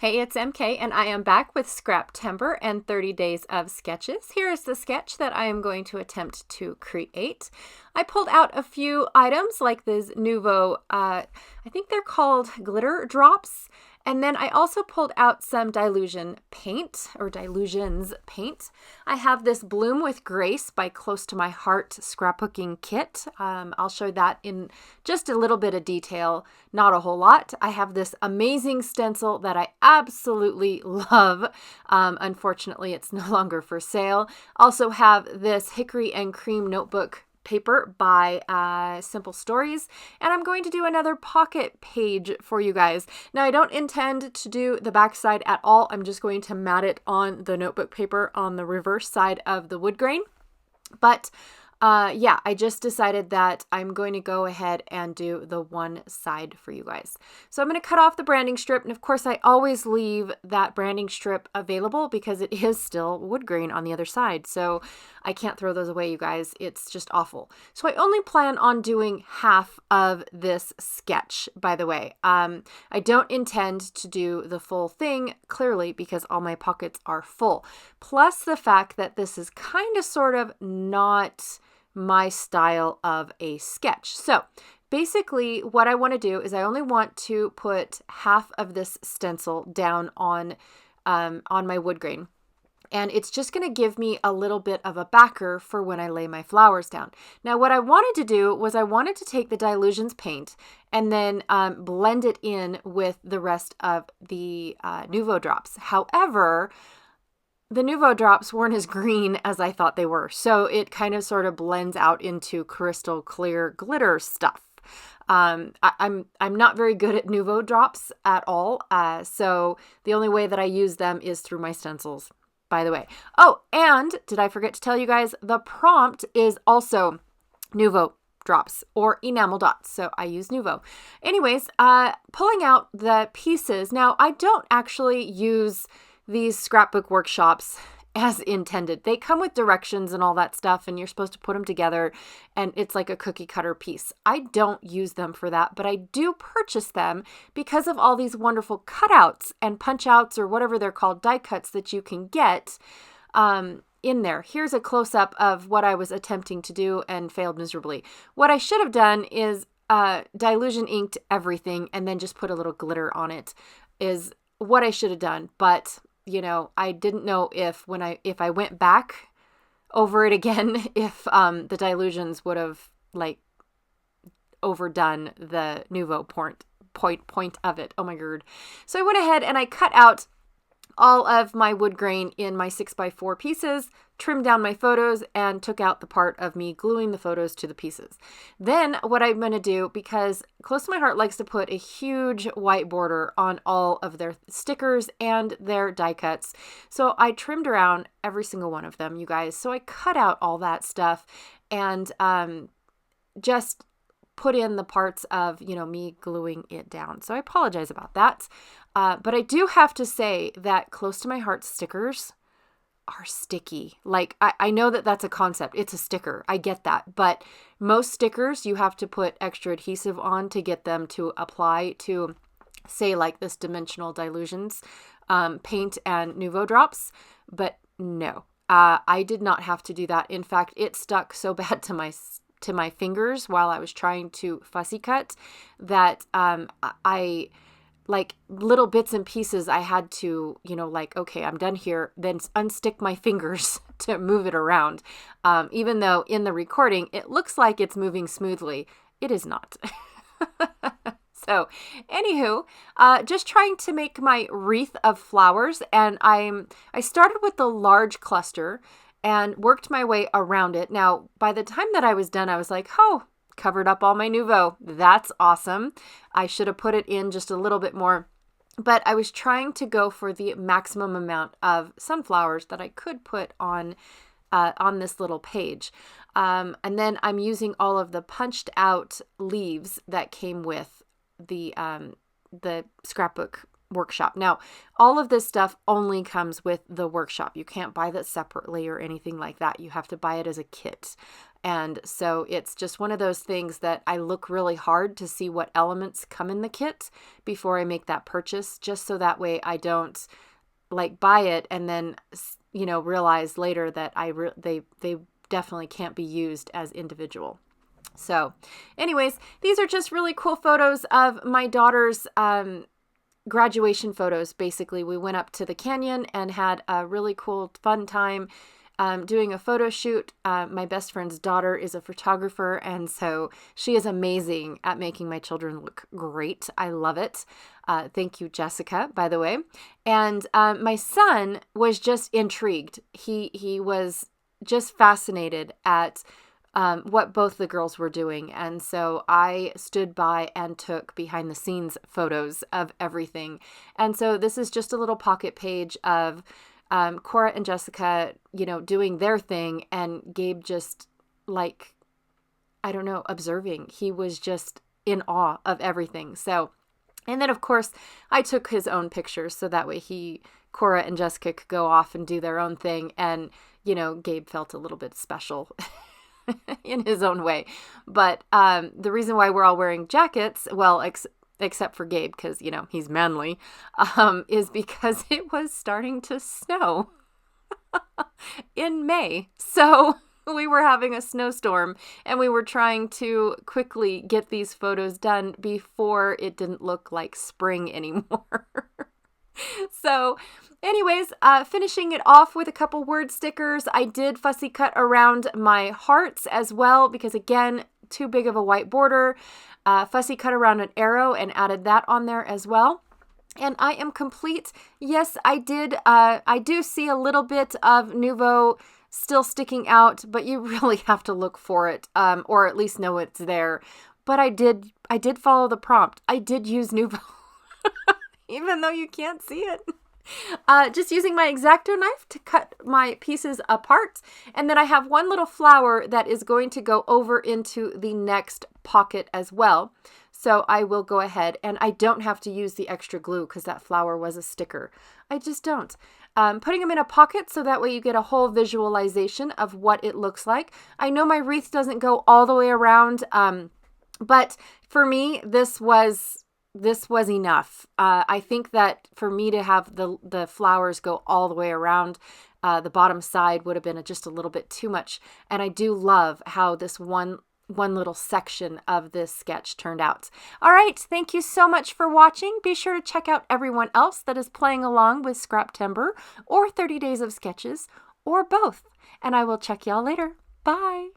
Hey, it's MK, and I am back with Scraptember and 30 Days of Sketches. Here is the sketch that I am going to attempt to create. I pulled out a few items like these Nouveau, I think they're called glitter drops. And then I also pulled out some Dilutions paint. I have this Bloom with Grace by Close to My Heart scrapbooking kit. I'll show that in just a little bit of detail, not a whole lot. I have this amazing stencil that I absolutely love. Unfortunately, it's no longer for sale. Also have this Hickory and Cream notebook paper by Simple Stories, and I'm going to do another pocket page for you guys. Now, I don't intend to do the back side at all. I'm just going to mat it on the notebook paper on the reverse side of the wood grain. But yeah, I just decided that I'm going to go ahead and do the one side for you guys. So I'm going to cut off the branding strip. And of course, I always leave that branding strip available because it is still wood grain on the other side. So I can't throw those away, you guys. It's just awful. So I only plan on doing half of this sketch, by the way. I don't intend to do the full thing, clearly, because all my pockets are full. Plus the fact that this is kind of sort of not my style of a sketch. So basically what I want to do is I only want to put half of this stencil down on my wood grain. And it's just going to give me a little bit of a backer for when I lay my flowers down. Now, what I wanted to do was I wanted to take the Dilutions paint and then blend it in with the rest of the Nouveau drops. However, the Nouveau drops weren't as green as I thought they were. So it kind of sort of blends out into crystal clear glitter stuff. I'm not very good at Nouveau drops at all. So the only way that I use them is through my stencils, by the way. Oh, and did I forget to tell you guys, the prompt is also Nouveau drops or enamel dots. So I use Nouveau. Anyways, pulling out the pieces. Now, I don't actually use these Scrapbook Workshops as intended. They come with directions and all that stuff, and you're supposed to put them together, and it's like a cookie cutter piece. I don't use them for that, but I do purchase them because of all these wonderful cutouts and punch outs, or whatever they're called, die cuts that you can get in there. Here's a close-up of what I was attempting to do and failed miserably. What I should have done is Dilution inked everything and then just put a little glitter on it is what I should have done. But you know, I didn't know if I went back over it again, if the Dilutions would have like overdone the Nouveau point of it. Oh my god. So I went ahead and I cut out all of my wood grain in my 6x4 pieces, trimmed down my photos, and took out the part of me gluing the photos to the pieces. Then what I'm going to do, because Close to My Heart likes to put a huge white border on all of their stickers and their die cuts. So I trimmed around every single one of them, you guys. So I cut out all that stuff and just put in the parts of, you know, me gluing it down. So I apologize about that. But I do have to say that Close to My Heart stickers are sticky. Like, I know that that's a concept. It's a sticker. I get that. But most stickers, you have to put extra adhesive on to get them to apply to, say, like this Dimensional Dilutions paint and Nouveau drops. But no, I did not have to do that. In fact, it stuck so bad to my fingers while I was trying to fussy cut that I like little bits and pieces I had to, you know, like, okay, I'm done here, then unstick my fingers to move it around. Even though in the recording, it looks like it's moving smoothly. It is not. So anywho, just trying to make my Wreath of Flowers, and I started with the large cluster and worked my way around it. Now, by the time that I was done, I was like, oh, covered up all my Nouveau. That's awesome. I should have put it in just a little bit more, but I was trying to go for the maximum amount of sunflowers that I could put on this little page. And then I'm using all of the punched out leaves that came with the Scrapbook Workshop. Now, all of this stuff only comes with the workshop. You can't buy that separately or anything like that. You have to buy it as a kit. And so it's just one of those things that I look really hard to see what elements come in the kit before I make that purchase, just so that way I don't like buy it and then, you know, realize later that they definitely can't be used as individual. So anyways, these are just really cool photos of my daughter's graduation photos. Basically, we went up to the canyon and had a really cool, fun time doing a photo shoot. My best friend's daughter is a photographer, and so she is amazing at making my children look great. I love it. Thank you, Jessica, by the way. And my son was just intrigued. He was just fascinated at what both the girls were doing. And so I stood by and took behind the scenes photos of everything. And so this is just a little pocket page of Cora and Jessica, you know, doing their thing, and Gabe just like, I don't know, observing. He was just in awe of everything. So, and then of course I took his own pictures so that way Cora and Jessica could go off and do their own thing. And, you know, Gabe felt a little bit special in his own way. But the reason why we're all wearing jackets, well, except for Gabe, because, you know, he's manly, is because it was starting to snow in May. So we were having a snowstorm, and we were trying to quickly get these photos done before it didn't look like spring anymore. So anyways, finishing it off with a couple word stickers. I did fussy cut around my hearts as well, because again, too big of a white border. Fussy cut around an arrow and added that on there as well. And I am complete. Yes, I did. I do see a little bit of Nuvo still sticking out, but you really have to look for it, or at least know it's there. But I did follow the prompt. I did use Nuvo. Even though you can't see it. Just using my X-Acto knife to cut my pieces apart. And then I have one little flower that is going to go over into the next pocket as well. So I will go ahead, and I don't have to use the extra glue because that flower was a sticker. I just don't. Putting them in a pocket so that way you get a whole visualization of what it looks like. I know my wreath doesn't go all the way around, but for me, this was enough. I think that for me to have the flowers go all the way around, the bottom side would have been just a little bit too much. And I do love how this one little section of this sketch turned out. All right. Thank you so much for watching. Be sure to check out everyone else that is playing along with Scraptember or 30 Days of Sketches or both. And I will check y'all later. Bye.